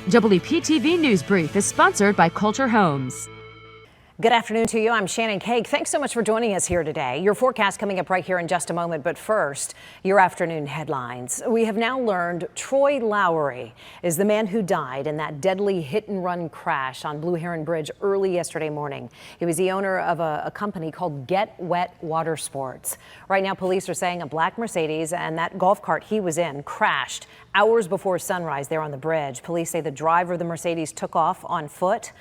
WPTV News Brief is sponsored by Culture Homes. Good afternoon to you. I'm Shannon Cake. Thanks so much for joining us here today. Your forecast coming up right here in just a moment. But first, your afternoon headlines. We have now learned Troy Lowry is the man who died in that deadly hit-and-run crash on Blue Heron Bridge early yesterday morning. He was the owner of a company called Get Wet Water Sports. Right now, police are saying a black Mercedes and that golf cart he was in crashed hours before sunrise there on the bridge. Police say the driver of the Mercedes took off on foot.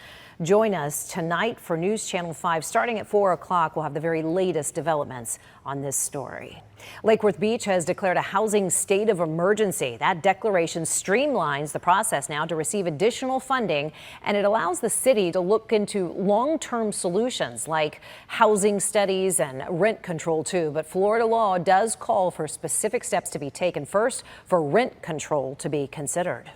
Join us tonight for News Channel 5 starting at 4 o'clock. We'll have the very latest developments on this story. Lake Worth Beach has declared a housing state of emergency. That declaration streamlines the process now to receive additional funding, and it allows the city to look into long-term solutions like housing studies and rent control too. But Florida law does call for specific steps to be taken first for rent control to be considered.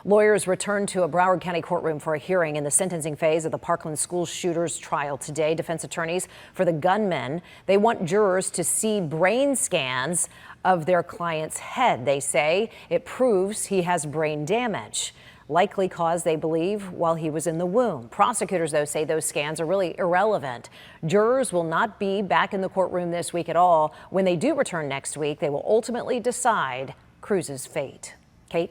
Lawyers returned to a Broward County courtroom for a hearing in the sentencing phase of the Parkland school shooters trial today. Defense attorneys for the gunmen, they want jurors to see brain scans of their client's head. They say it proves he has brain damage, likely caused, they believe, while he was in the womb. Prosecutors, though, say those scans are really irrelevant. Jurors will not be back in the courtroom this week at all. When they do return next week, they will ultimately decide Cruz's fate. Kate?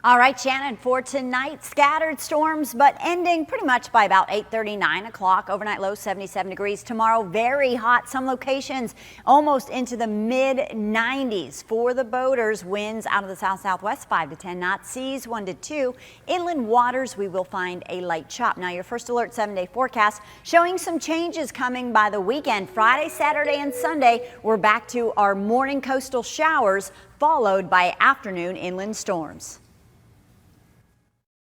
All right, Shannon, for tonight, scattered storms, but ending pretty much by about 8:30, 9 o'clock. Overnight low 77 degrees. Tomorrow, very hot. Some locations almost into the mid-90s. For the boaters, winds out of the south-southwest 5 to 10 knots, seas 1 to 2. Inland waters, we will find a light chop. Now, your first alert 7-day forecast showing some changes coming by the weekend. Friday, Saturday, and Sunday, we're back to our morning coastal showers, followed by afternoon inland storms.